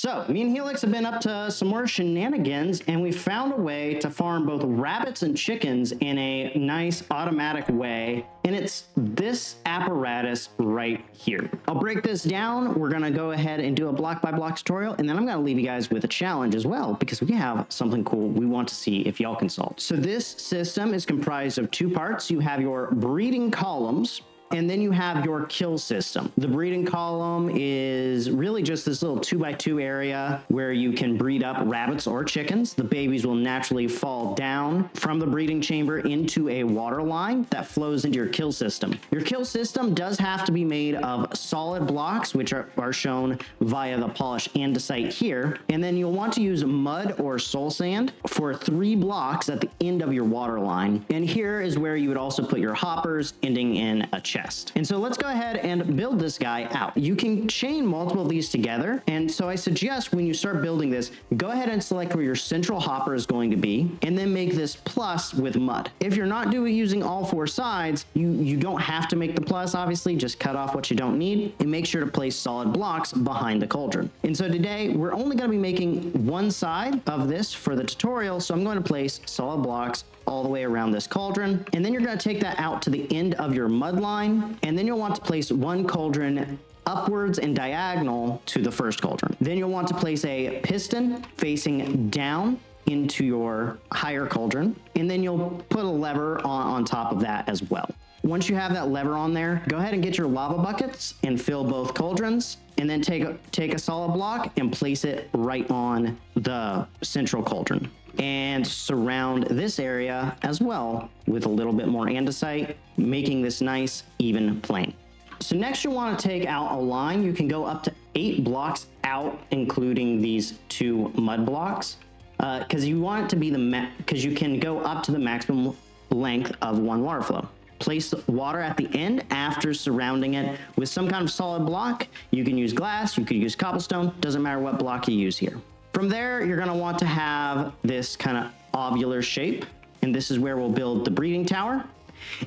So, me and Helix have been up to some more shenanigans, and we found a way to farm both rabbits and chickens in a nice automatic way, and it's this apparatus right here. I'll break this down. We're gonna go ahead and do a block-by-block tutorial, and then I'm gonna leave you guys with a challenge as well, because we have something cool we want to see if y'all can solve. So this system is comprised of two parts. You have your breeding columns, and then you have your kill system. The breeding column is really just this little 2x2 area where you can breed up rabbits or chickens. The babies will naturally fall down from the breeding chamber into a water line that flows into your kill system. Your kill system does have to be made of solid blocks, which are shown via the polish andesite here. And then you'll want to use mud or soul sand for 3 blocks at the end of your water line. And here is where you would also put your hoppers, ending in a chest. And so let's go ahead and build this guy out. You can chain multiple of these together. And so I suggest when you start building this, go ahead and select where your central hopper is going to be, and then make this plus with mud. If you're not using all 4 sides, you don't have to make the plus, obviously, just cut off what you don't need, and make sure to place solid blocks behind the cauldron. And so today, we're only gonna be making one side of this for the tutorial, so I'm going to place solid blocks all the way around this cauldron. And then you're gonna take that out to the end of your mud line, and then you'll want to place one cauldron upwards and diagonal to the first cauldron. Then you'll want to place a piston facing down into your higher cauldron, and then you'll put a lever on top of that as well. Once you have that lever on there, go ahead and get your lava buckets and fill both cauldrons, and then take a solid block and place it right on the central cauldron. And surround this area as well with a little bit more andesite, making this nice even plane. So next you'll want to take out a line. You can go up to 8 blocks out, including these 2 mud blocks, because you want it to be because you can go up to the maximum length of one water flow. Place water at the end after surrounding it with some kind of solid block. You can use glass, you could use cobblestone, doesn't matter what block you use here. From there, you're gonna want to have this kind of ovular shape, and this is where we'll build the breeding tower.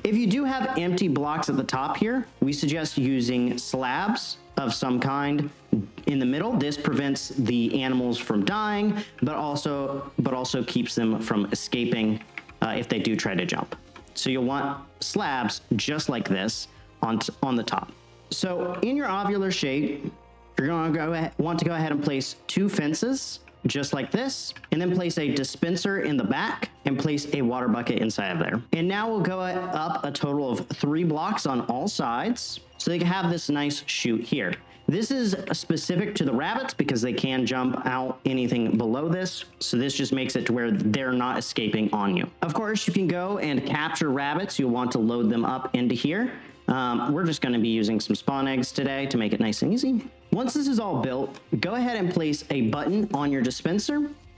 If you do have empty blocks at the top here, we suggest using slabs of some kind in the middle. This prevents the animals from dying, but also keeps them from escaping if they do try to jump. So you'll want slabs just like this on the top. So in your ovular shape, you're going to want to go ahead and place 2 fences just like this, and then place a dispenser in the back and place a water bucket inside of there. And now we'll go up a total of 3 blocks on all sides so they can have this nice chute here. This is specific to the rabbits because they can jump out anything below this. So this just makes it to where they're not escaping on you. Of course, you can go and capture rabbits. You'll want to load them up into here. We're just going to be using some spawn eggs today to make it nice and easy. Once this is all built, go ahead and place a button on your dispenser.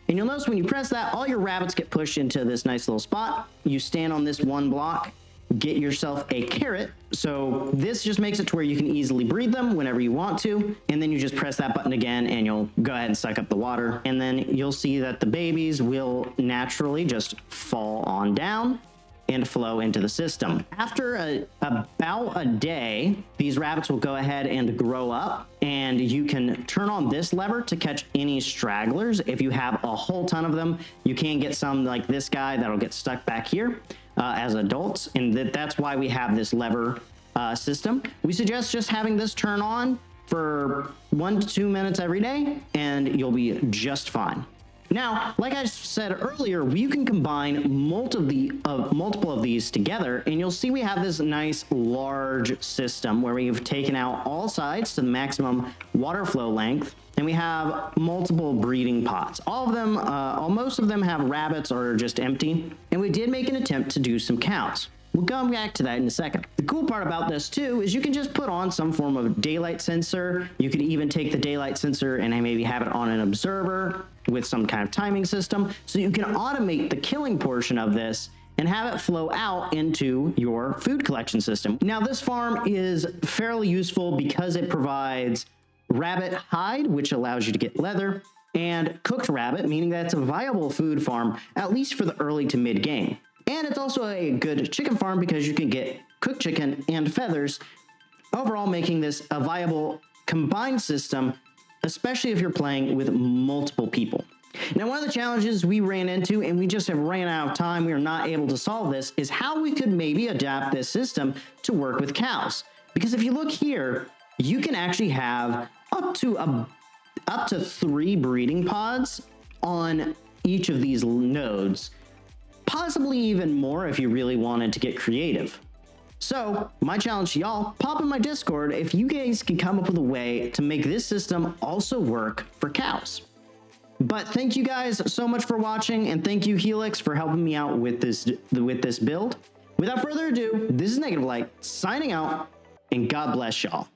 And you'll notice when you press that, all your rabbits get pushed into this nice little spot. You stand on this 1 block, get yourself a carrot. So this just makes it to where you can easily breed them whenever you want to. And then you just press that button again and you'll go ahead and suck up the water. And then you'll see that the babies will naturally just fall on down and flow into the system. After about a day, these rabbits will go ahead and grow up, and you can turn on this lever to catch any stragglers. If you have a whole ton of them, you can get some like this guy that'll get stuck back here as adults, and that's why we have this lever system. We suggest just having this turn on for 1 to 2 minutes every day, and you'll be just fine. Now, like I said earlier, you can combine multiple of these together, and you'll see we have this nice large system where we've taken out all sides to the maximum water flow length, and we have multiple breeding pots. All of them, most of them have rabbits or are just empty, and we did make an attempt to do some cows. We'll come back to that in a second. The cool part about this too is you can just put on some form of daylight sensor. You could even take the daylight sensor and maybe have it on an observer with some kind of timing system. So you can automate the killing portion of this and have it flow out into your food collection system. Now this farm is fairly useful because it provides rabbit hide, which allows you to get leather, and cooked rabbit, meaning that it's a viable food farm, at least for the early to mid game. And it's also a good chicken farm because you can get cooked chicken and feathers, overall making this a viable combined system especially if you're playing with multiple people. Now, one of the challenges we ran into, and we just have ran out of time, we are not able to solve this, is how we could maybe adapt this system to work with cows. Because if you look here, you can actually have up to 3 breeding pods on each of these nodes, possibly even more if you really wanted to get creative. So my challenge to y'all, pop in my Discord if you guys can come up with a way to make this system also work for cows. But thank you guys so much for watching, and thank you Helix for helping me out with this build. Without further ado, this is Negative Light signing out, and God bless y'all.